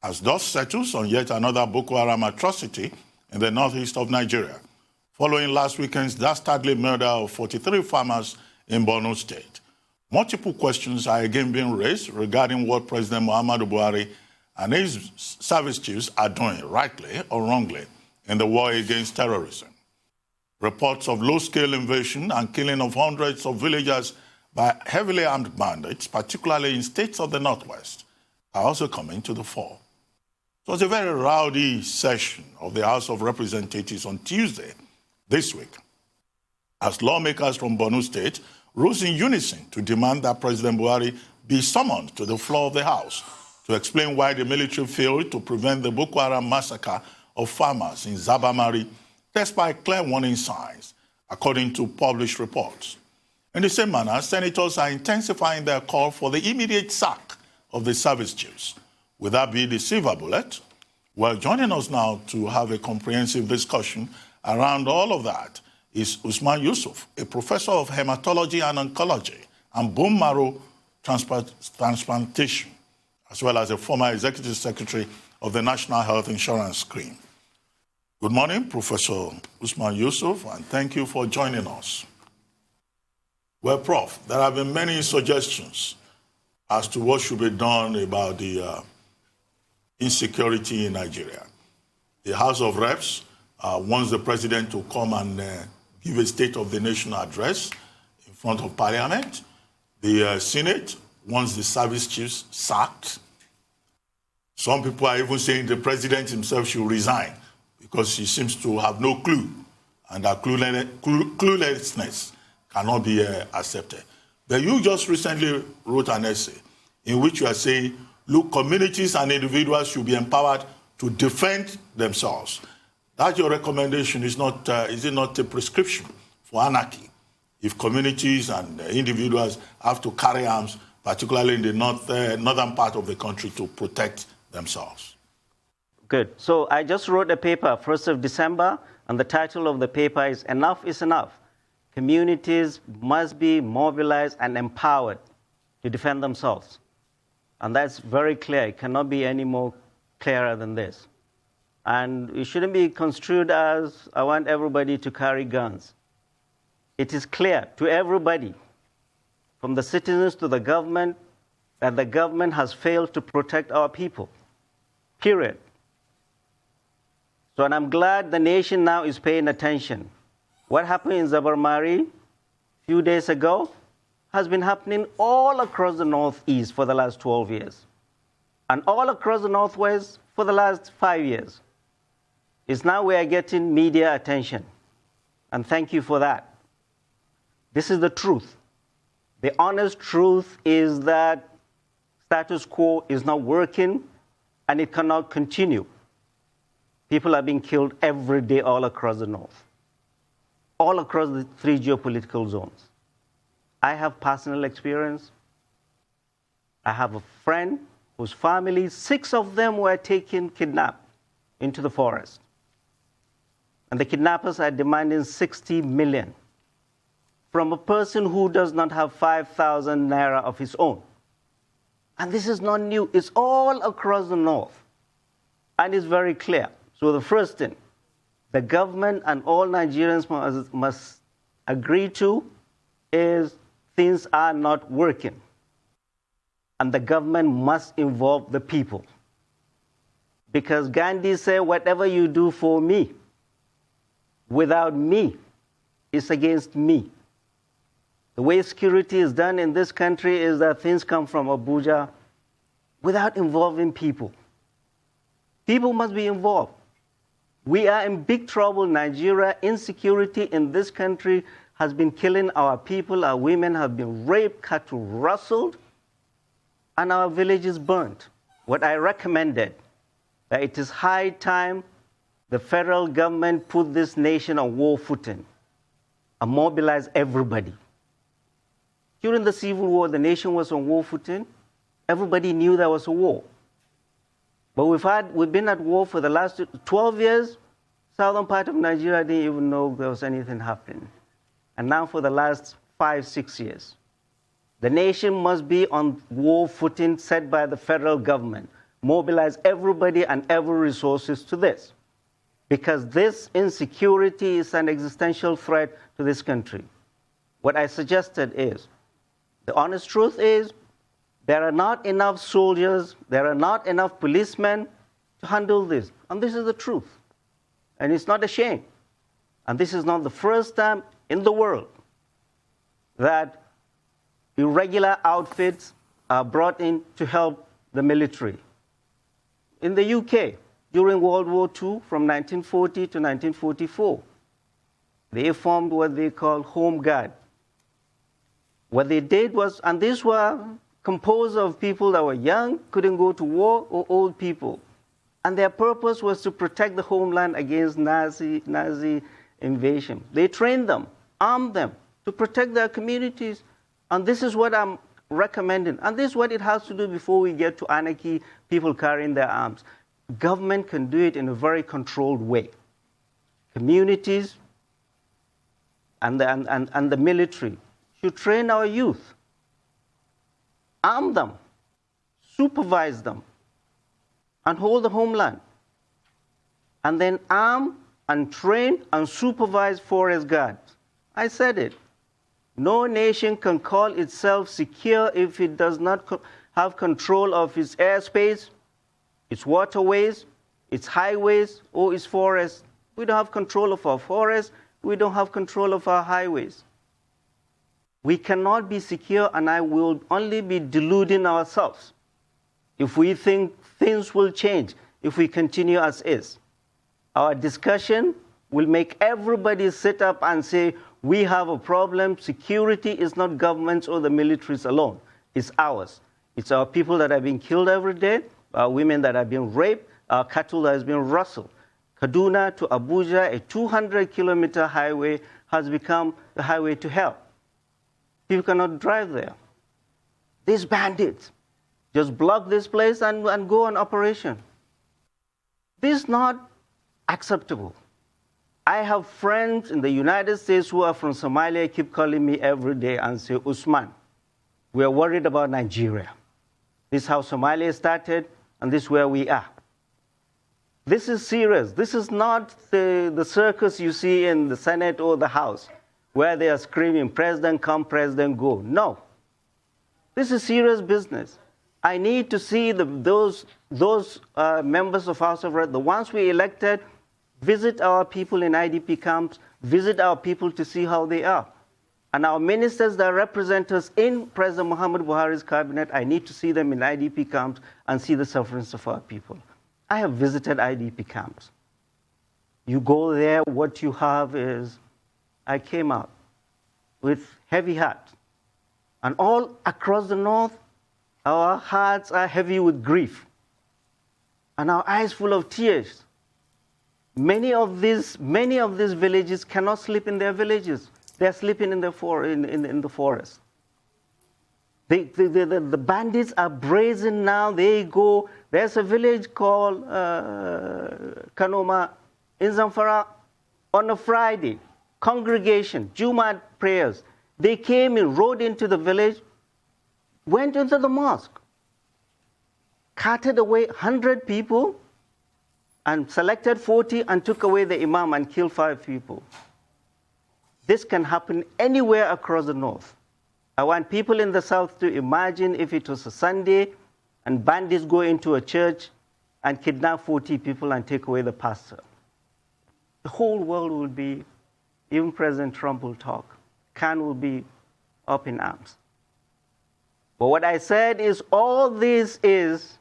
as dust settles on yet another Boko Haram atrocity in the northeast of Nigeria, following last weekend's dastardly murder of 43 farmers in Borno State. Multiple questions are again being raised regarding what President Muhammadu Buhari and his service chiefs are doing, rightly or wrongly, in the war against terrorism. Reports of low-scale invasion and killing of hundreds of villagers by heavily armed bandits, particularly in states of the Northwest, are also coming to the fore. It was a very rowdy session of the House of Representatives on Tuesday this week, as lawmakers from Borno State rose in unison to demand that President Buhari be summoned to the floor of the House to explain why the military failed to prevent the Boko Haram massacre of farmers in Zabamari, despite clear warning signs, according to published reports. In the same manner, senators are intensifying their call for the immediate sack of the service chiefs. Will that be the silver bullet? Well, joining us now to have a comprehensive discussion around all of that is Usman Yusuf, a professor of hematology and oncology and bone marrow transplantation, as well as a former executive secretary of the National Health Insurance Scheme. Good morning, Professor Usman Yusuf, and thank you for joining us. Well, Prof, there have been many suggestions as to what should be done about the insecurity in Nigeria. The House of Reps wants the president to come and give a State of the Nation address in front of Parliament. The Senate wants the service chiefs sacked. Some people are even saying the president himself should resign because he seems to have no clue, and that cluelessness cannot be accepted. But you just recently wrote an essay in which you are saying, look, communities and individuals should be empowered to defend themselves. That your recommendation is not, is it not a prescription for anarchy? If communities and individuals have to carry arms, particularly in the northern part of the country, to protect themselves. Good. So I just wrote a paper, 1st of December, and the title of the paper is Enough is Enough. Communities must be mobilized and empowered to defend themselves. And that's very clear. It cannot be any more clearer than this. And it shouldn't be construed as, I want everybody to carry guns. It is clear to everybody, from the citizens to the government, that the government has failed to protect our people. Period. So, and I'm glad the nation now is paying attention. What happened in Zabarmari a few days ago has been happening all across the Northeast for the last 12 years, and all across the Northwest for the last 5 years. It's now we are getting media attention, and thank you for that. This is the truth. The honest truth is that status quo is not working, and it cannot continue. People are being killed every day all across the North, all across the 3 geopolitical zones. I have personal experience. I have a friend whose family, 6 of them were taken kidnapped into the forest. And the kidnappers are demanding 60 million from a person who does not have 5,000 naira of his own. And this is not new. It's all across the North. And it's very clear. So the first thing, the government and all Nigerians must agree to is things are not working. And the government must involve the people. Because Gandhi said, whatever you do for me, without me, is against me. The way security is done in this country is that things come from Abuja without involving people. People must be involved. We are in big trouble. Nigeria, insecurity in this country has been killing our people. Our women have been raped, cattle rustled, and our villages burnt. What I recommended, that it is high time the federal government put this nation on war footing and mobilize everybody. During the Civil War, the nation was on war footing. Everybody knew there was a war. But we've been at war for the last 12 years. Southern part of Nigeria didn't even know there was anything happening. And now for the last 5, 6 years, the nation must be on war footing set by the federal government. mobilize everybody and every resources to this. Because this insecurity is an existential threat to this country. What I suggested is, the honest truth is, there are not enough soldiers, there are not enough policemen to handle this. And this is the truth. And it's not a shame. And this is not the first time in the world that irregular outfits are brought in to help the military. In the UK, during World War II, from 1940 to 1944, they formed what they call Home Guard. What they did was, and these were composed of people that were young, couldn't go to war, or old people. And their purpose was to protect the homeland against Nazi invasion. They trained them, armed them to protect their communities. And this is what I'm recommending. And this is what it has to do before we get to anarchy, people carrying their arms. Government can do it in a very controlled way. Communities and the military should train our youth, arm them, supervise them, and hold the homeland. And then arm and train and supervise forest guards. I said it. No nation can call itself secure if it does not have control of its airspace, its waterways, its highways, or its forests. We don't have control of our forests. We don't have control of our highways. We cannot be secure, and I will only be deluding ourselves if we think things will change if we continue as is. Our discussion will make everybody sit up and say, we have a problem. Security is not governments or the militaries alone. It's ours. It's our people that are being killed every day, our women that are being raped, our cattle that has been rustled. Kaduna to Abuja, a 200-kilometer highway, has become the highway to hell. People cannot drive there. These bandits just block this place and go on operation. This is not acceptable. I have friends in the United States who are from Somalia, keep calling me every day and say, Usman, we are worried about Nigeria. This is how Somalia started, and this is where we are. This is serious. This is not the circus you see in the Senate or the House, where they are screaming, President come, President go. No. This is serious business. I need to see those members of House of Reps, the ones we elected, visit our people in IDP camps, visit our people to see how they are. And our ministers that represent us in President Muhammad Buhari's cabinet, I need to see them in IDP camps and see the sufferings of our people. I have visited IDP camps. You go there, what you have is, I came out with heavy heart. And all across the north, our hearts are heavy with grief. And our eyes full of tears. Many of these villages cannot sleep in their villages. They're sleeping in the forest. The bandits are brazen now. They go. There's a village called Kanoma in Zamfara on a Friday. Congregation, Jumat prayers. They came in, rode into the village, went into the mosque, carted away 100 people, and selected 40 and took away the imam and killed 5 people. This can happen anywhere across the north. I want people in the south to imagine if it was a Sunday and bandits go into a church and kidnap 40 people and take away the pastor. The whole world will be, even President Trump will talk. Khan will be up in arms. But what I said is all this is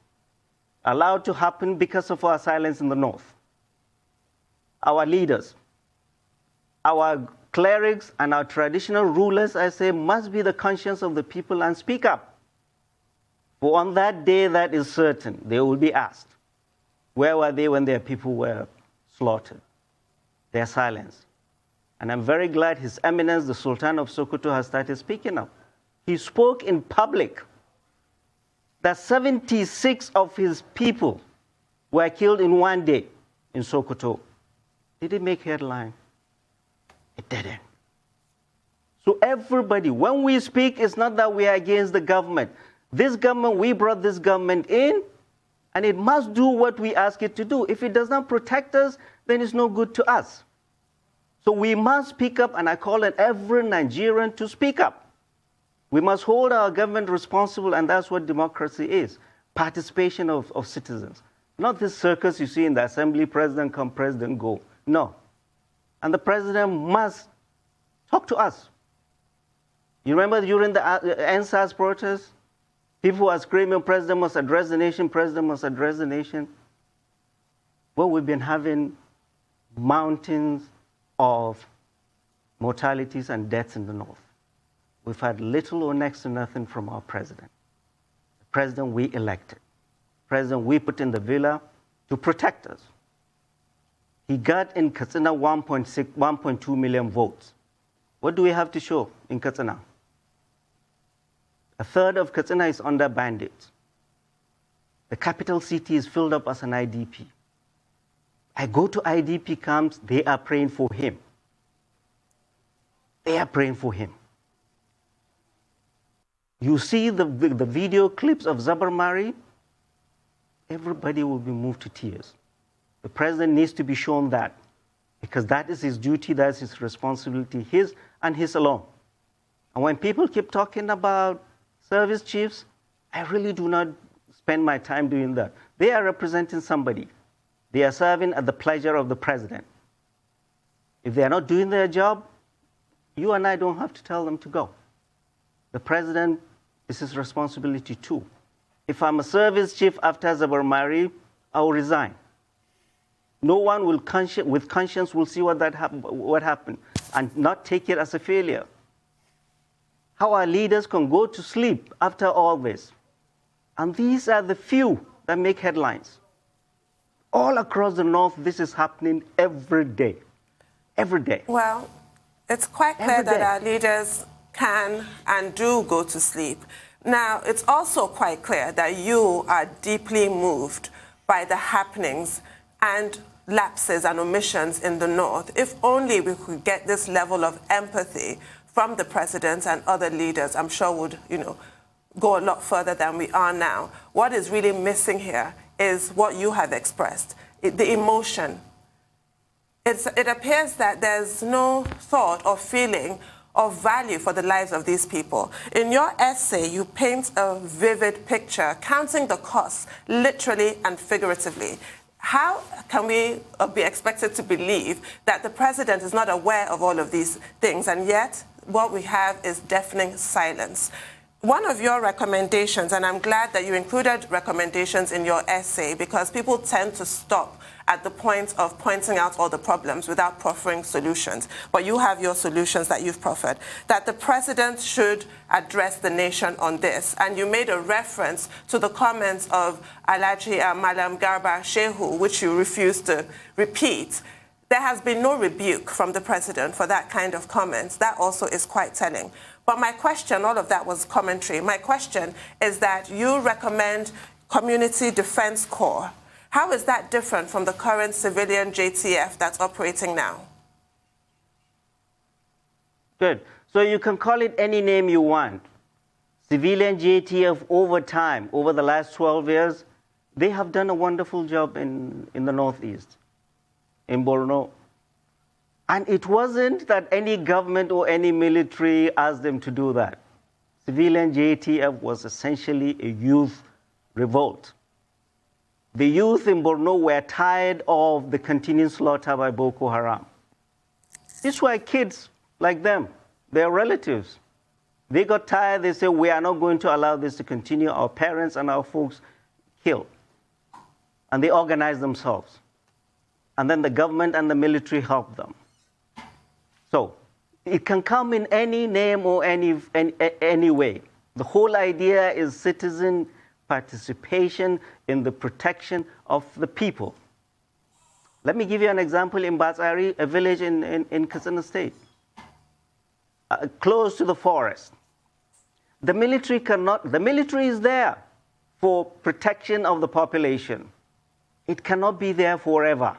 allowed to happen because of our silence in the north. Our leaders, our clerics, and our traditional rulers, I say, must be the conscience of the people and speak up. For on that day, that is certain, they will be asked, where were they when their people were slaughtered? Their silence. And I'm very glad His Eminence, the Sultan of Sokoto, has started speaking up. He spoke in public that 76 of his people were killed in one day in Sokoto. Did it make headline? It didn't. So everybody, when we speak, it's not that we are against the government. This government, we brought this government in And it must do what we ask it to do. If it does not protect us, then it's no good to us. So we must speak up, and I call on every Nigerian to speak up. We must hold our government responsible, and that's what democracy is. Participation of citizens. Not this circus you see in the assembly, president come, president go. No. And the president must talk to us. You remember during the NSAS protests? People were screaming, president must address the nation, president must address the nation. Well, we've been having mountains of mortalities and deaths in the north. We've had little or next to nothing from our president. The president we elected. The president we put in the villa to protect us. He got in Katsina 1.2 million votes. What do we have to show in Katsina? A third of Katsina is under bandits. The capital city is filled up as an IDP. I go to IDP camps, they are praying for him. They are praying for him. You see the video clips of Zabarmari, everybody will be moved to tears. The president needs to be shown that, because that is his duty, that's his responsibility, his and his alone. And when people keep talking about service chiefs, I really do not spend my time doing that. They are representing somebody. They are serving at the pleasure of the president. If they are not doing their job, you and I don't have to tell them to go. The president is his responsibility too. If I'm a service chief after Zabarmari, I will resign. No one will with conscience will see what happened and not take it as a failure. How our leaders can go to sleep after all this. And these are the few that make headlines. All across the north, this is happening every day. Every day. Well, it's quite clear that our leaders can and do go to sleep. Now, it's also quite clear that you are deeply moved by the happenings and lapses and omissions in the north. If only we could get this level of empathy from the president and other leaders, I'm sure would, go a lot further than we are now. What is really missing here is what you have expressed, the emotion. It appears that there's no thought or feeling of value for the lives of these people. In your essay, you paint a vivid picture, counting the costs, literally and figuratively. How can we be expected to believe that the president is not aware of all of these things, and yet what we have is deafening silence? One of your recommendations, and I'm glad that you included recommendations in your essay, because people tend to stop at the point of pointing out all the problems without proffering solutions. But you have your solutions that you've proffered, that the president should address the nation on this. And you made a reference to the comments of Alhaji Malam Garba Shehu, which you refused to repeat. There has been no rebuke from the president for that kind of comments. That also is quite telling. But my question, all of that was commentary. My question is that you recommend Community Defense Corps. How is that different from the current civilian JTF that's operating now? Good. So you can call it any name you want. Civilian JTF over time, over the last 12 years, they have done a wonderful job in the Northeast, in Borno. And it wasn't that any government or any military asked them to do that. Civilian JTF was essentially a youth revolt. The youth in Borno were tired of the continuing slaughter by Boko Haram. These were kids like them, their relatives. They got tired, they said, we are not going to allow this to continue, our parents and our folks killed. And they organized themselves. And then the government and the military helped them. So it can come in any name or any way. The whole idea is citizen participation in the protection of the people. Let me give you an example in Batsari, a village in Katsina State, close to the forest. The military is there for protection of the population. It cannot be there forever.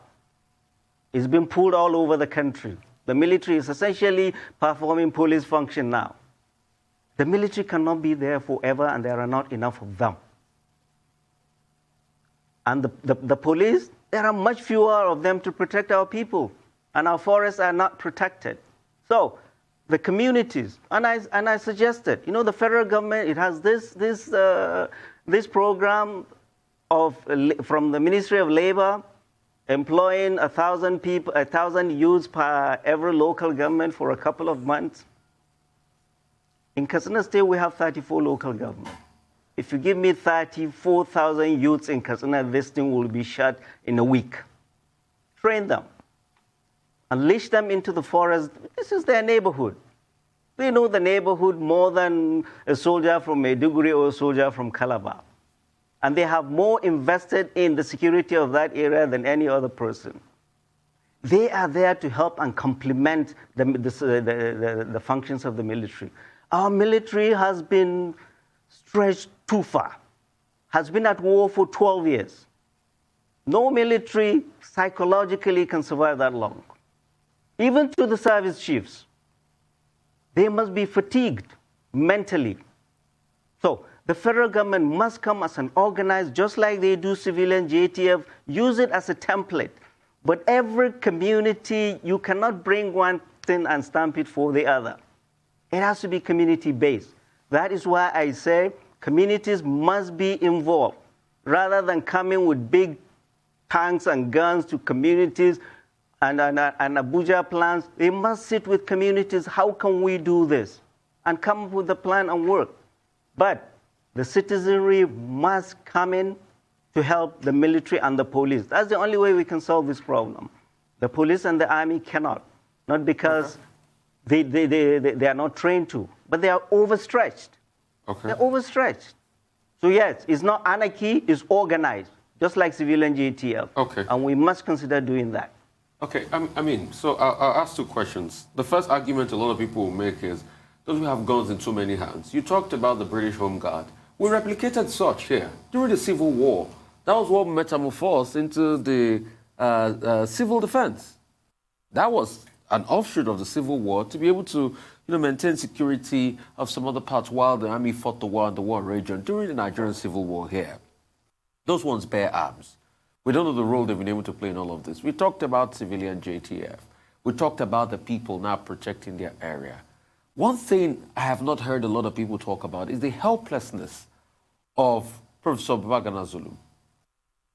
It's been pulled all over the country. The military is essentially performing police function now. The military cannot be there forever, and there are not enough of them. And the police, there are much fewer of them to protect our people, and our forests are not protected. So the communities, and I suggested, you know, the federal government, it has this program from the Ministry of Labor, employing 1,000 people, 1,000 youths per every local government for a couple of months. In Katsina State, we have 34 local governments. If you give me 34,000 youths in Katsina, this thing will be shut in a week. Train them. Unleash them into the forest. This is their neighborhood. They know the neighborhood more than a soldier from Maiduguri or a soldier from Calabar. And they have more invested in the security of that area than any other person. They are there to help and complement the functions of the military. Our military has been stretched too far, has been at war for 12 years. No military psychologically can survive that long. Even to the service chiefs, they must be fatigued mentally. So the federal government must come as an organized, just like they do civilian JTF, use it as a template. But every community, you cannot bring one thing and stamp it for the other. It has to be community-based. That is why I say communities must be involved. Rather than coming with big tanks and guns to communities and Abuja plans, they must sit with communities. How can we do this? And come up with a plan and work. But the citizenry must come in to help the military and the police. That's the only way we can solve this problem. The police and the army cannot. Not because they are not trained to, but they are overstretched. Okay. They're overstretched. So yes, it's not anarchy, it's organized, just like civilian JTF. Okay. And we must consider doing that. Okay, so I'll ask two questions. The first argument a lot of people will make is, don't we have guns in too many hands? You talked about the British Home Guard. We replicated such here during the Civil War. That was what metamorphosed into the civil defense. That was an offshoot of the Civil War to be able to maintain security of some other parts while the army fought the war in the war region during the Nigerian Civil War here. Those ones bear arms. We don't know the role they've been able to play in all of this. We talked about civilian JTF. We talked about the people now protecting their area. One thing I have not heard a lot of people talk about is the helplessness of Professor Babagana Zulu.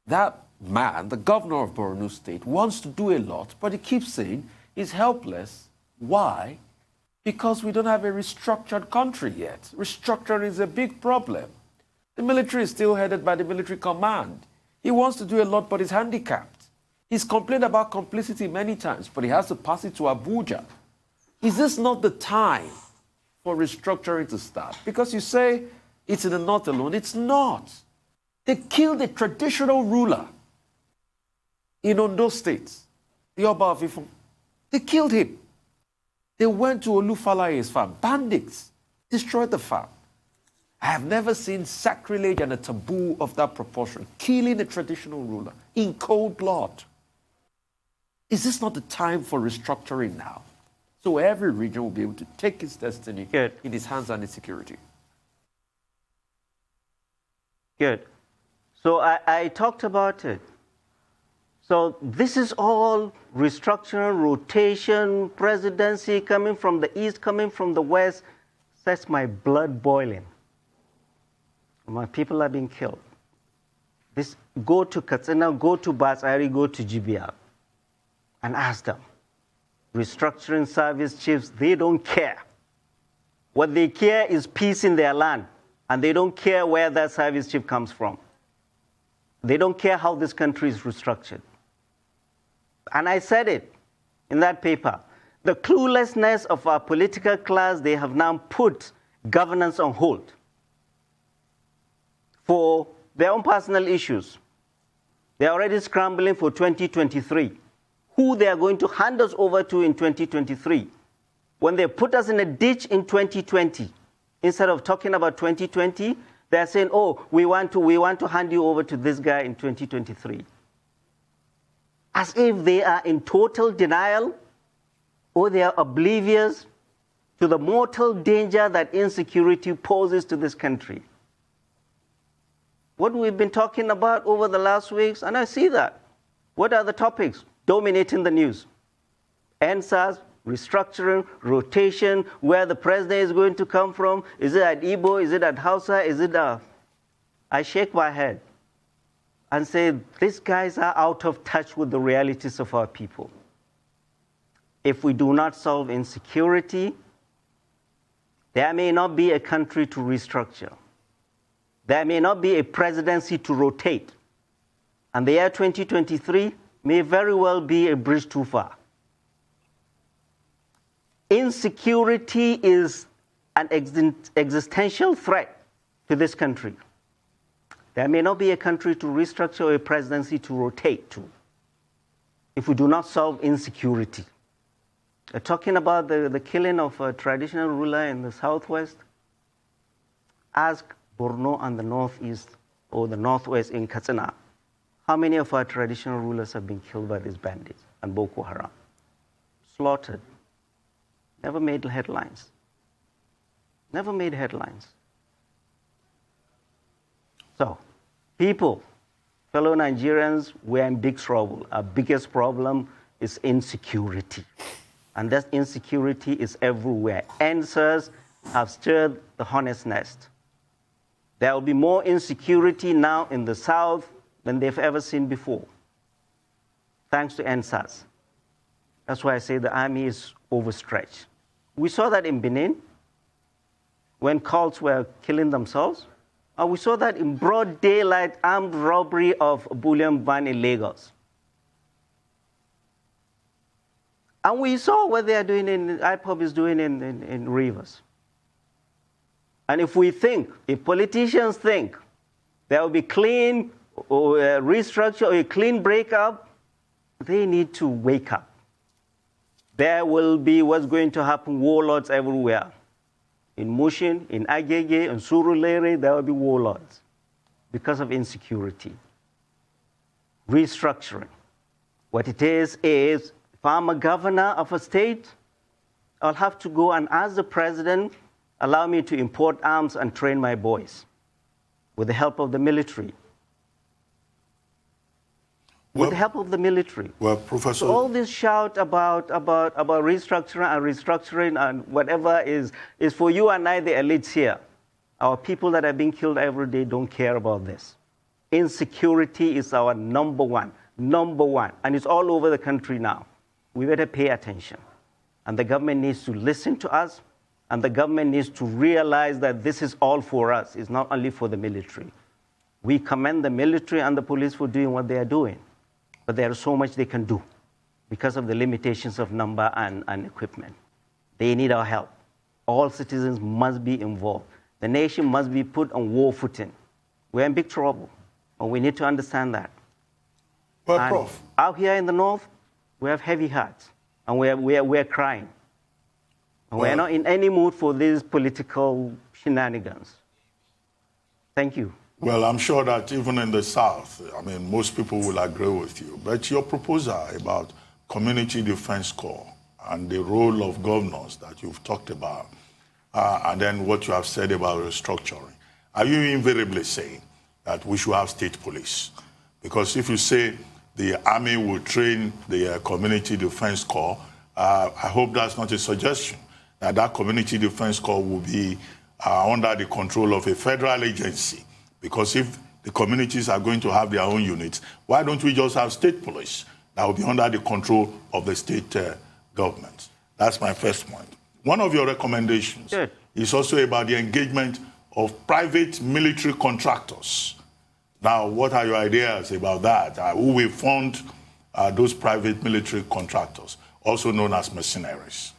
That man, the governor of Borno State, wants to do a lot, but he keeps saying he's helpless. Why? Because we don't have a restructured country yet. Restructuring is a big problem. The military is still headed by the military command. He wants to do a lot, but he's handicapped. He's complained about complicity many times, but he has to pass it to Abuja. Is this not the time for restructuring to start? Because you say it's in the north alone. It's not. They killed a traditional ruler in Ondo State, the Oba of Ifon. They killed him. They went to Olufalaye's farm. Bandits destroyed the farm. I have never seen sacrilege and a taboo of that proportion, killing a traditional ruler in cold blood. Is this not the time for restructuring now? So every region will be able to take its destiny in its hands and its security. Good. So I talked about it. So this is all restructuring, rotation, presidency, coming from the east, coming from the west, sets my blood boiling. My people are being killed. Go to Katsina, go to Batsari, go to Jibia, and ask them. Restructuring service chiefs, they don't care. What they care is peace in their land, and they don't care where that service chief comes from. They don't care how this country is restructured. And I said it in that paper. The cluelessness of our political class, they have now put governance on hold for their own personal issues. They're already scrambling for 2023. Who they are going to hand us over to in 2023. When they put us in a ditch in 2020, instead of talking about 2020, they're saying, oh, we want to hand you over to this guy in 2023. As if they are in total denial or they are oblivious to the mortal danger that insecurity poses to this country. what we've been talking about over the last weeks, and I see that. What are the topics dominating the news? NSAS, restructuring, rotation, where the president is going to come from. Is it at Igbo? Is it at Hausa? Is it I shake my head and say, these guys are out of touch with the realities of our people. If we do not solve insecurity, there may not be a country to restructure. There may not be a presidency to rotate. And the year 2023 may very well be a bridge too far. Insecurity is an existential threat to this country. There may not be a country to restructure or a presidency to rotate to if we do not solve insecurity. Talking about the killing of a traditional ruler in the southwest, ask Borno and the northeast or the northwest in Katsina, how many of our traditional rulers have been killed by these bandits and Boko Haram? Slaughtered. Never made headlines. Never made headlines. So, people, fellow Nigerians, we're in big trouble. Our biggest problem is insecurity. And that insecurity is everywhere. Answers have stirred the hornet's nest. There will be more insecurity now in the South than they've ever seen before, thanks to NSAS. That's why I say the army is overstretched. We saw that in Benin, when cults were killing themselves. We saw that in broad daylight armed robbery of a bullion van in Lagos. And we saw what they are doing IPOB is doing in Rivers. And if politicians think there will be clean or restructure or a clean breakup, they need to wake up. There will be what's going to happen, warlords everywhere. In Mushin, in Agege, in Surulere, there will be warlords because of insecurity. Restructuring. What it is, if I'm a governor of a state, I'll have to go and ask the president, allow me to import arms and train my boys with the help of the military. With the help of the military. Well, Professor... So all this shout about restructuring and whatever is for you and I, the elites here. Our people that are being killed every day don't care about this. Insecurity is our number one, and it's all over the country now. We better pay attention. And the government needs to listen to us, and the government needs to realize that this is all for us. It's not only for the military. We commend the military and the police for doing what they are doing. But there is so much they can do because of the limitations of number and equipment. They need our help. All citizens must be involved. The nation must be put on war footing. We're in big trouble, and we need to understand that. Well, and Prof. Out here in the north, we have heavy hearts, and we're crying. And we're not in any mood for these political shenanigans. Thank you. Well, I'm sure that even in the South, most people will agree with you. But your proposal about Community Defense Corps and the role of governors that you've talked about, and then what you have said about restructuring, are you invariably saying that we should have state police? Because if you say the army will train the Community Defense Corps, I hope that's not a suggestion, that Community Defense Corps will be under the control of a federal agency. Because if the communities are going to have their own units, why don't we just have state police that will be under the control of the state government? That's my first point. One of your recommendations is also about the engagement of private military contractors. Now, what are your ideas about that? Who will fund those private military contractors, also known as mercenaries?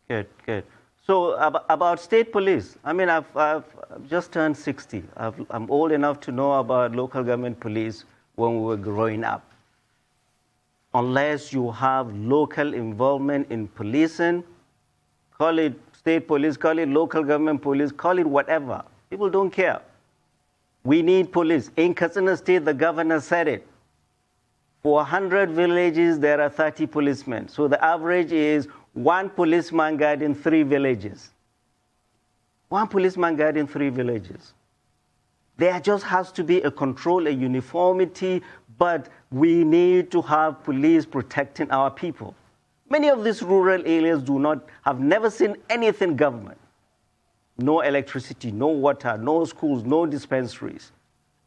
Good. So about state police, I've just turned 60. I'm old enough to know about local government police when we were growing up. Unless you have local involvement in policing, call it state police, call it local government police, call it whatever. People don't care. We need police. In Katsina State, the governor said it. For 100 villages, there are 30 policemen. So the average is 1 policeman guarding 3 villages. 1 policeman guarding 3 villages. There just has to be a control, a uniformity, but we need to have police protecting our people. Many of these rural areas have never seen anything government. No electricity, no water, no schools, no dispensaries.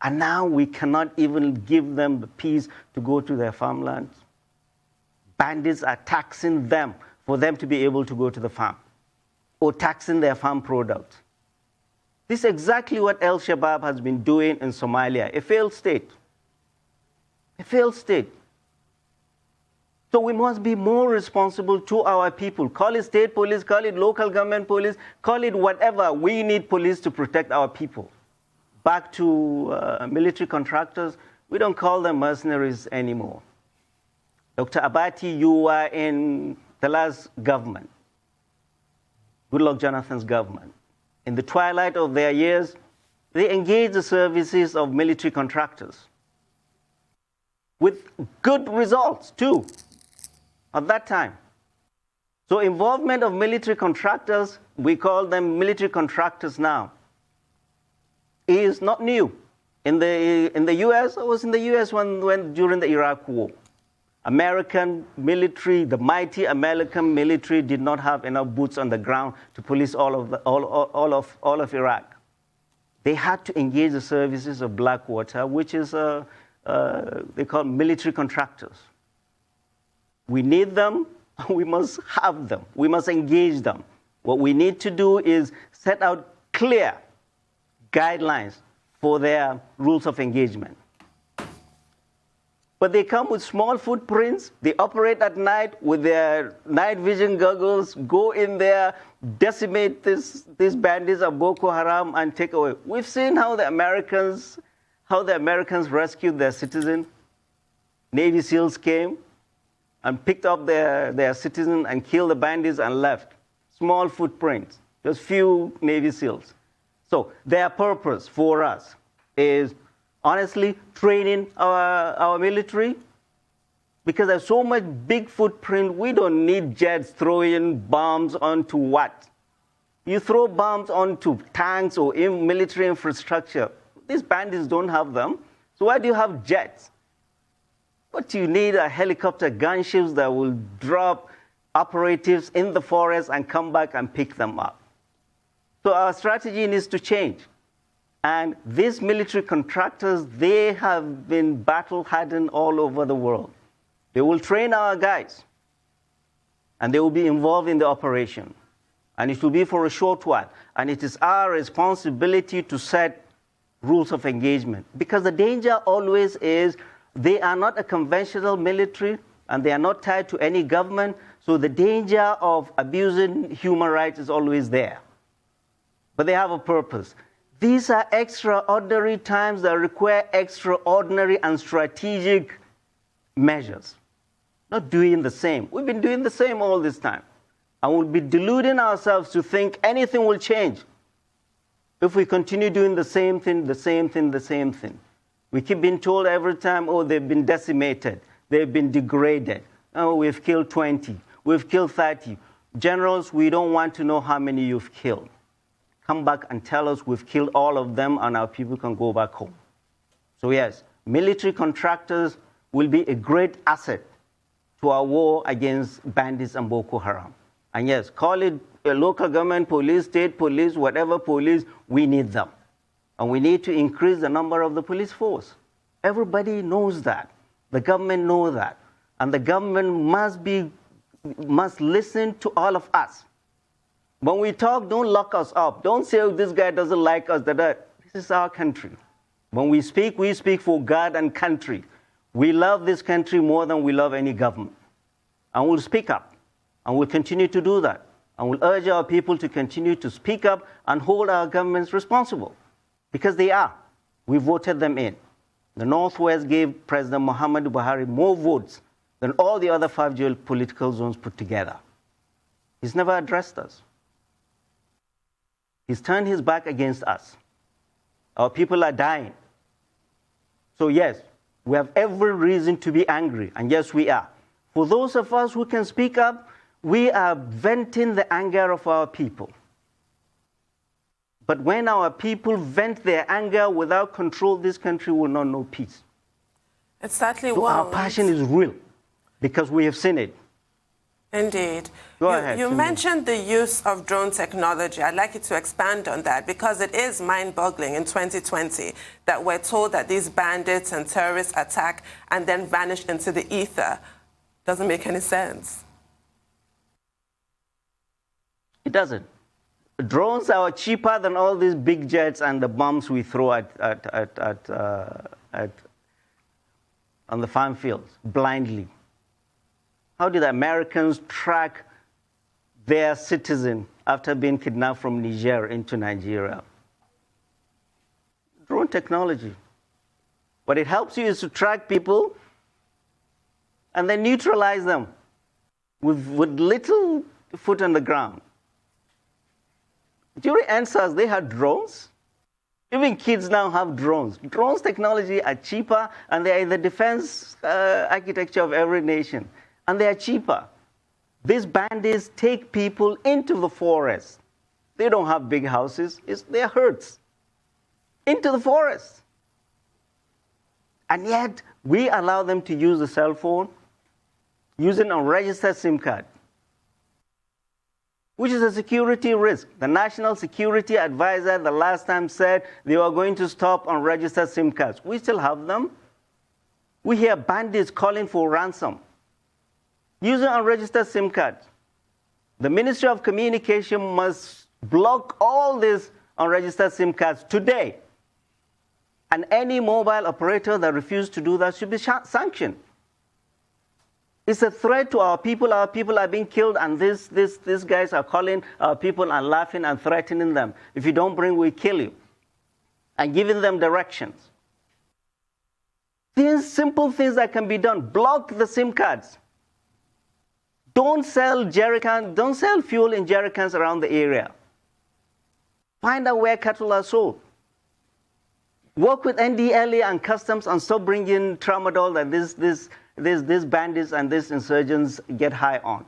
And now we cannot even give them the peace to go to their farmlands. Bandits are taxing them for them to be able to go to the farm, or taxing their farm products. This is exactly what Al-Shabaab has been doing in Somalia, a failed state. A failed state. So we must be more responsible to our people. Call it state police, call it local government police, call it whatever. We need police to protect our people. Back to military contractors, we don't call them mercenaries anymore. Dr. Abati, you were in the last government, Goodluck Jonathan's government. In the twilight of their years, they engaged the services of military contractors with good results, too, at that time. So involvement of military contractors, we call them military contractors now, is not new. In the U.S., I was in the U.S. when during the Iraq War. American military, the mighty American military, did not have enough boots on the ground to police all of Iraq. They had to engage the services of Blackwater, which is they call military contractors. We need them. We must have them. We must engage them. What we need to do is set out clear guidelines for their rules of engagement. But they come with small footprints. They operate at night with their night vision goggles, go in there, decimate these bandits of Boko Haram and take away. We've seen how the Americans rescued their citizen. Navy SEALs came and picked up their citizen and killed the bandits and left. Small footprints, just few Navy SEALs. So their purpose for us is honestly training our military, because there's so much big footprint. We don't need jets throwing bombs onto what? You throw bombs onto tanks or military infrastructure. These bandits don't have them. So why do you have jets? But you need a helicopter gunships that will drop operatives in the forest and come back and pick them up. So our strategy needs to change. And these military contractors, they have been battle-hardened all over the world. They will train our guys, and they will be involved in the operation. And it will be for a short while. And it is our responsibility to set rules of engagement. Because the danger always is they are not a conventional military, and they are not tied to any government, so the danger of abusing human rights is always there. But they have a purpose. These are extraordinary times that require extraordinary and strategic measures. Not doing the same. We've been doing the same all this time. And we'll be deluding ourselves to think anything will change if we continue doing the same thing, the same thing, the same thing. We keep being told every time, oh, they've been decimated. They've been degraded. Oh, we've killed 20. We've killed 30. Generals, we don't want to know how many you've killed. Come back and tell us we've killed all of them and our people can go back home. So yes, military contractors will be a great asset to our war against bandits and Boko Haram. And yes, call it a local government police, state police, whatever police, we need them. And we need to increase the number of the police force. Everybody knows that. The government knows that. And the government must listen to all of us. When we talk, don't lock us up. Don't say, oh, this guy doesn't like us. This is our country. When we speak for God and country. We love this country more than we love any government. And we'll speak up. And we'll continue to do that. And we'll urge our people to continue to speak up and hold our governments responsible. Because they are. We voted them in. The Northwest gave President Muhammadu Buhari more votes than all the other 5 geopolitical zones put together. He's never addressed us. He's turned his back against us. Our people are dying. So yes, we have every reason to be angry, and yes, we are. For those of us who can speak up, we are venting the anger of our people. But when our people vent their anger without control, this country will not know peace. It certainly So won't. our passion is real because we have seen it. Indeed. Go ahead. You mentioned the use of drone technology. I'd like you to expand on that because it is mind-boggling in 2020 that we're told that these bandits and terrorists attack and then vanish into the ether. Doesn't make any sense. It doesn't. Drones are cheaper than all these big jets and the bombs we throw on the farm fields blindly. How did Americans track their citizen after being kidnapped from Niger into Nigeria? Drone technology. What it helps you is to track people and then neutralize them with little foot on the ground. During NSAS, they had drones. Even kids now have drones. Drones technology are cheaper, and they are in the defense architecture of every nation. And they are cheaper. These bandits take people into the forest. They don't have big houses. They're herds. Into the forest. And yet, we allow them to use a cell phone using a registered SIM card, which is a security risk. The National Security Advisor the last time said they were going to stop unregistered SIM cards. We still have them. We hear bandits calling for ransom using unregistered SIM cards. The Ministry of Communication must block all these unregistered SIM cards today. And any mobile operator that refuses to do that should be sanctioned. It's a threat to our people. Our people are being killed, and these guys are calling our people and laughing and threatening them. If you don't bring, we kill you. And giving them directions. These simple things that can be done. Block the SIM cards. Don't sell fuel in jerry cans around the area. Find out where cattle are sold. Work with NDLA and customs and stop bringing tramadol that these bandits and these insurgents get high on.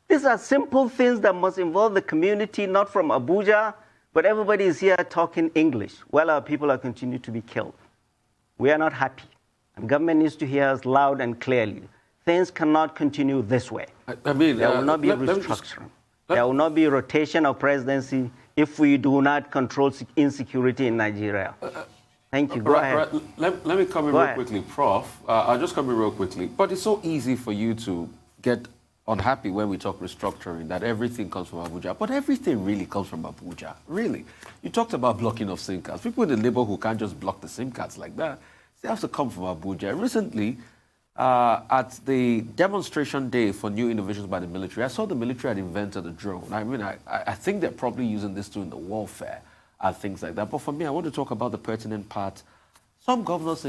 These are simple things that must involve the community, not from Abuja, but everybody is here talking English while our people are continuing to be killed. We are not happy. And government needs to hear us loud and clearly. Things cannot continue this way. I mean, there will not be restructuring. There will not be rotation of presidency if we do not control insecurity in Nigeria. Thank you. Go ahead. Let me come in real quickly, Prof. I'll just come in real quickly. But it's so easy for you to get unhappy when we talk restructuring, that everything comes from Abuja. But everything really comes from Abuja, really. You talked about blocking of SIM cards. People in the neighborhood who can't just block the SIM cards like that. They have to come from Abuja. Recently, at the demonstration day for new innovations by the military, I saw the military had invented a drone. I mean, I think they're probably using this too in the warfare and things like that. But for me, I want to talk about the pertinent part. Some governors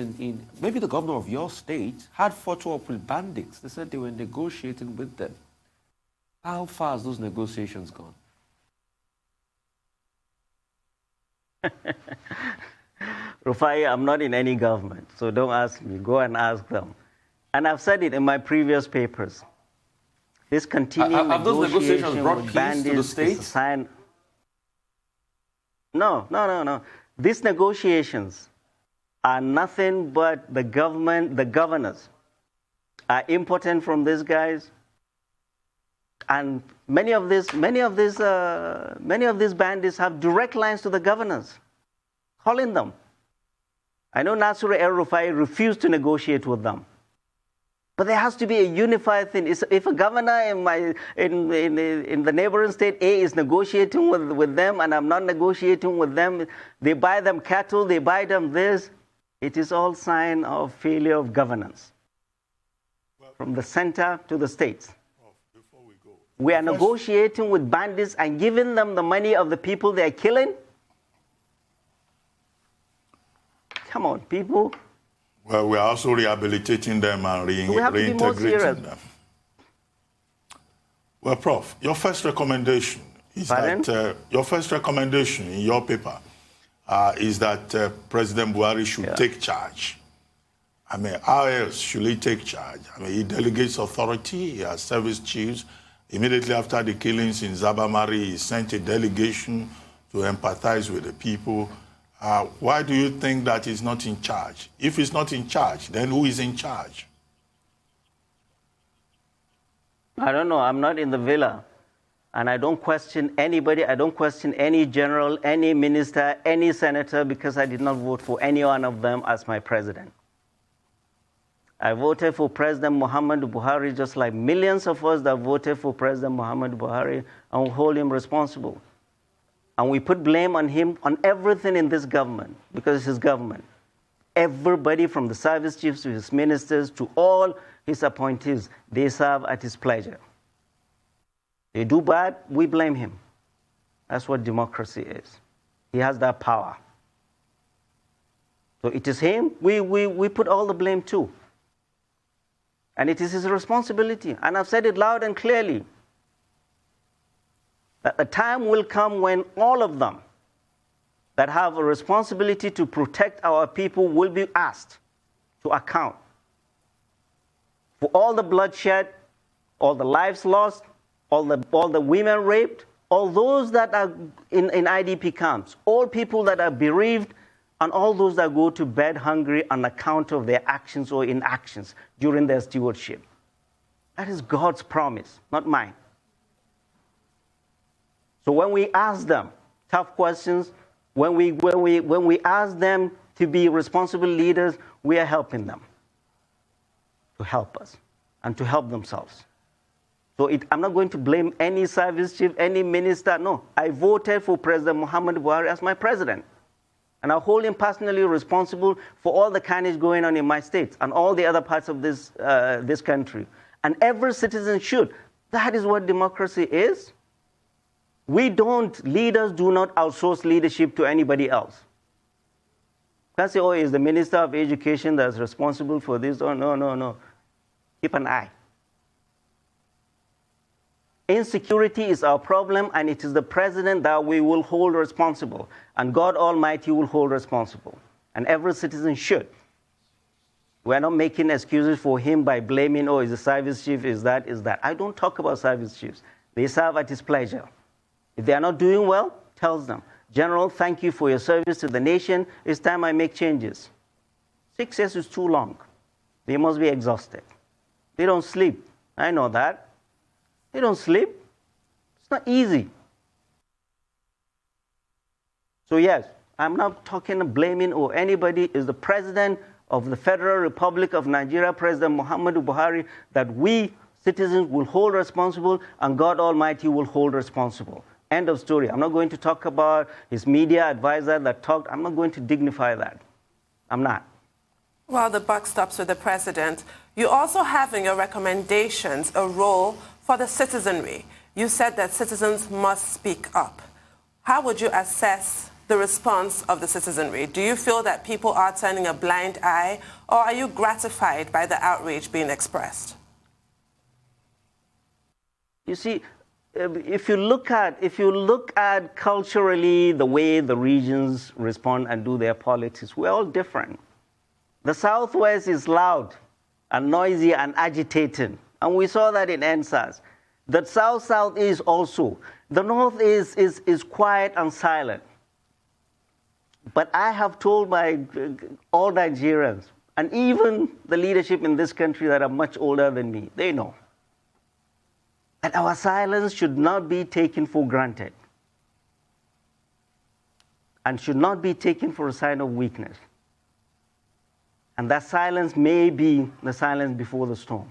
maybe the governor of your state had photo up with bandits. They said they were negotiating with them. How far has those negotiations gone? Rufai, I'm not in any government, so don't ask me. Go and ask them. And I've said it in my previous papers. This continuing negotiation with bandits is a sign. No. These negotiations are nothing but the governors are important from these guys. And many of these bandits have direct lines to the governors, calling them. I know Nasir El-Rufai refused to negotiate with them. But there has to be a unified thing. If a governor in the neighboring state A is negotiating with them and I'm not negotiating with them, they buy them cattle, they buy them this, it is all sign of failure of governance. From the center to the states. Before we go, we are negotiating with bandits and giving them the money of the people they are killing. Come on, people. Well, we are also rehabilitating them and reintegrating them. Well, Prof, your first recommendation is that your first recommendation in your paper is that President Buhari should take charge. I mean, how else should he take charge? I mean, he delegates authority. He has service chiefs. Immediately after the killings in Zabamari, he sent a delegation to empathize with the people. Why do you think that he's not in charge? If he's not in charge, then who is in charge? I don't know. I'm not in the villa. And I don't question anybody. I don't question any general, any minister, any senator, because I did not vote for any one of them as my president. I voted for President Muhammad Buhari, just like millions of us that voted for President Muhammad Buhari, and we hold him responsible. And we put blame on him on everything in this government, because it's his government. Everybody from the service chiefs to his ministers to all his appointees, they serve at his pleasure. They do bad, we blame him. That's what democracy is. He has that power. So it is him, we put all the blame too. And it is his responsibility. And I've said it loud and clearly, that a time will come when all of them that have a responsibility to protect our people will be asked to account for all the bloodshed, all the lives lost, all the women raped, all those that are in IDP camps, all people that are bereaved, and all those that go to bed hungry on account of their actions or inactions during their stewardship. That is God's promise, not mine. So when we ask them tough questions, when we ask them to be responsible leaders, we are helping them to help us and to help themselves. So I'm not going to blame any service chief, any minister. No, I voted for President Muhammad Buhari as my president. And I hold him personally responsible for all the carnage going on in my state and all the other parts of this country. And every citizen should. That is what democracy is. Leaders do not outsource leadership to anybody else. You can't say, oh, it's the Minister of Education that's responsible for this. Oh, no. Keep an eye. Insecurity is our problem, and it is the president that we will hold responsible. And God Almighty will hold responsible. And every citizen should. We're not making excuses for him by blaming, oh, is the service chief, is that. I don't talk about service chiefs. They serve at his pleasure. If they are not doing well, tells them, General, thank you for your service to the nation. It's time I make changes. 6 years is too long. They must be exhausted. They don't sleep. I know that. They don't sleep. It's not easy. So yes, I'm not talking blaming or anybody. Is the president of the Federal Republic of Nigeria, President Muhammadu Buhari, that we citizens will hold responsible and God Almighty will hold responsible. End of story. I'm not going to talk about his media advisor that talked. I'm not going to dignify that. I'm not. Well, the buck stops with the president. You also have in your recommendations a role for the citizenry. You said that citizens must speak up. How would you assess the response of the citizenry? Do you feel that people are turning a blind eye, or are you gratified by the outrage being expressed? You see, if you look at culturally the way the regions respond and do their politics, we're all different. The Southwest is loud and noisy and agitated, and we saw that in NSAS. The South-Southeast also. The North is quiet and silent. But I have told all Nigerians, and even the leadership in this country that are much older than me, they know that our silence should not be taken for granted and should not be taken for a sign of weakness. And that silence may be the silence before the storm.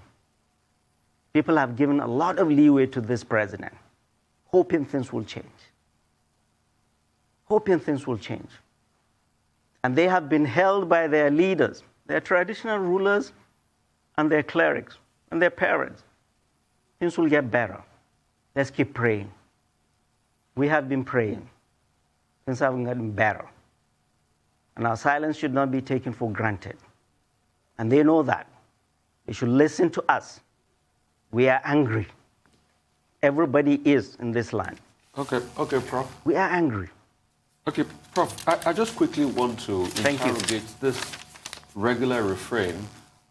People have given a lot of leeway to this president, hoping things will change. Hoping things will change. And they have been held by their leaders, their traditional rulers, and their clerics, and their parents. Things will get better. Let's keep praying. We have been praying. Things have gotten better. And our silence should not be taken for granted. And they know that. They should listen to us. We are angry. Everybody is in this land. Okay, Prof. We are angry. Okay, Prof, I just quickly want to interrogate this regular refrain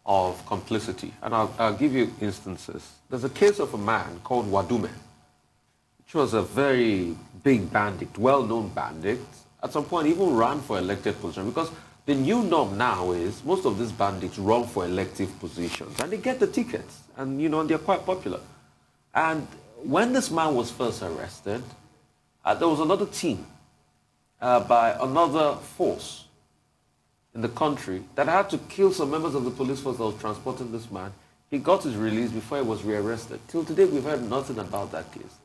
of complicity. And I'll give you instances. There's a case of a man called Wadume, which was a very big bandit, well-known bandits, at some point even ran for elected position, because the new norm now is most of these bandits run for elective positions and they get the tickets, and they're quite popular. And when this man was first arrested, there was another team by another force in the country that had to kill some members of the police force that was transporting this man. He got his release before he was rearrested. Till today, we've heard nothing about that case.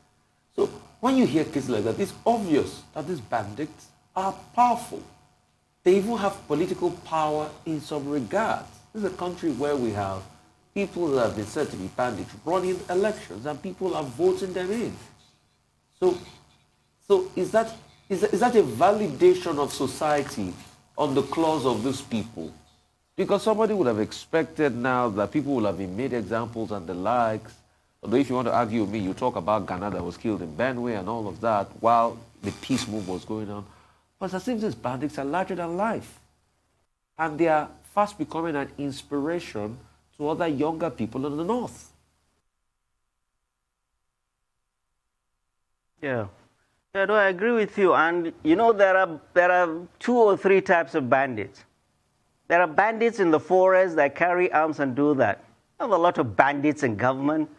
So when you hear cases like that, it's obvious that these bandits are powerful. They even have political power in some regards. This is a country where we have people that have been said to be bandits running elections, and people are voting them in. So is that a validation of society on the clause of these people? Because somebody would have expected now that people will have been made examples and the likes. Although if you want to argue with me, you talk about Ghana that was killed in Benue and all of that while the peace move was going on. But it's as if these bandits are larger than life. And they are fast becoming an inspiration to other younger people in the north. Yeah. Yeah, no, I agree with you. And there are 2 or 3 types of bandits. There are bandits in the forest that carry arms and do that. We have a lot of bandits in government.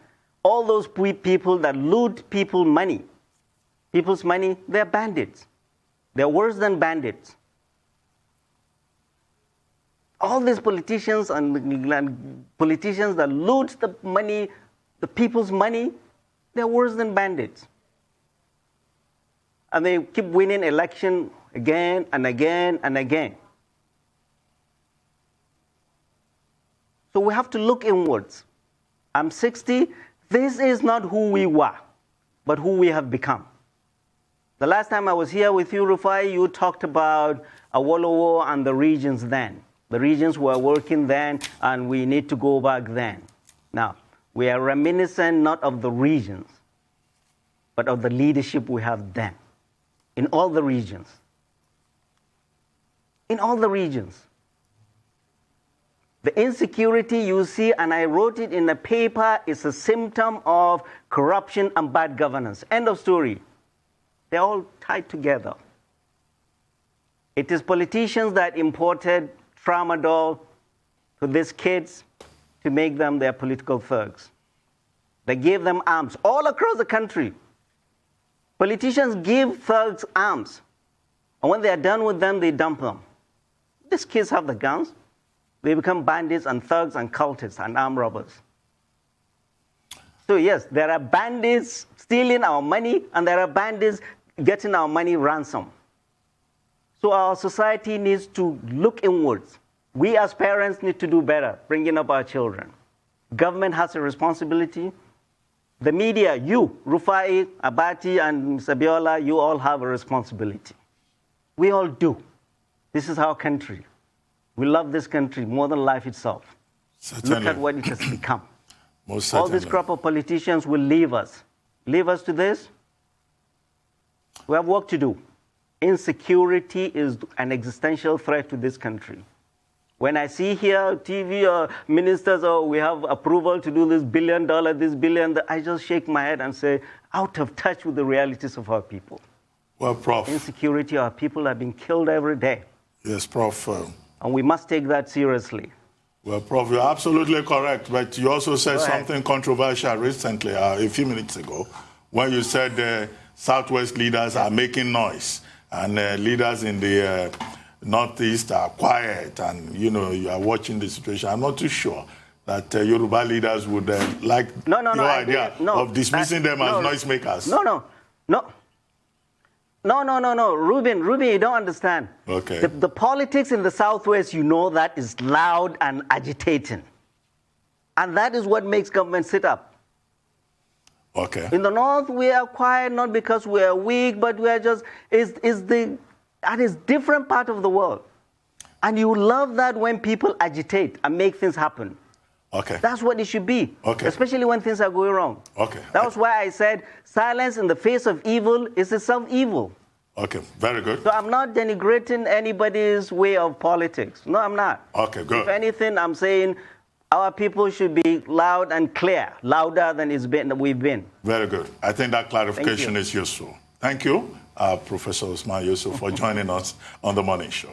All those people that loot people's money, they're bandits. They're worse than bandits. All these politicians and politicians that loot the money, the people's money, they're worse than bandits. And they keep winning election again and again and again. So we have to look inwards. I'm 60. This is not who we were, but who we have become. The last time I was here with you, Rufai, you talked about Awolowo and the regions then. The regions were working then, and we need to go back then. Now, we are reminiscent not of the regions, but of the leadership we have then, in all the regions. In all the regions. The insecurity you see, and I wrote it in a paper, is a symptom of corruption and bad governance. End of story. They're all tied together. It is politicians that imported tramadol to these kids to make them their political thugs. They gave them arms all across the country. Politicians give thugs arms, and when they are done with them, they dump them. These kids have the guns. They become bandits and thugs and cultists and armed robbers. So yes, there are bandits stealing our money, and there are bandits getting our money ransom. So our society needs to look inwards. We as parents need to do better, bringing up our children. Government has a responsibility. The media, you, Rufai, Abati, and Sabiola, you all have a responsibility. We all do. This is our country. We love this country more than life itself. Certainly. Look at what it has become. Most All certainly. this crop of politicians will leave us. Leave us to this? We have work to do. Insecurity is an existential threat to this country. When I see here TV ministers, we have approval to do this $1 billion, this billion, I just shake my head and say, out of touch with the realities of our people. Well, Prof. Insecurity, our people are being killed every day. Yes, Prof. And we must take that seriously. Well, Prof, you're absolutely correct, but you also said something controversial recently, a few minutes ago, when you said Southwest leaders are making noise, and leaders in the Northeast are quiet, and, you are watching the situation. I'm not too sure that Yoruba leaders would like your idea of dismissing them as noisemakers. No, Ruben, you don't understand. Okay. The politics in the Southwest, that is loud and agitating. And that is what makes government sit up. Okay. In the North, we are quiet, not because we are weak, but we are just, that is different part of the world. And you love that when people agitate and make things happen. Okay. That's what it should be, okay. Especially when things are going wrong. Okay. That was why I said silence in the face of evil is itself evil. Okay, very good. So I'm not denigrating anybody's way of politics. No, I'm not. Okay, good. If anything, I'm saying our people should be loud and clear, louder than we've been. Very good. I think that clarification is useful. Thank you, Professor Usman Yusuf, for joining us on The Morning Show.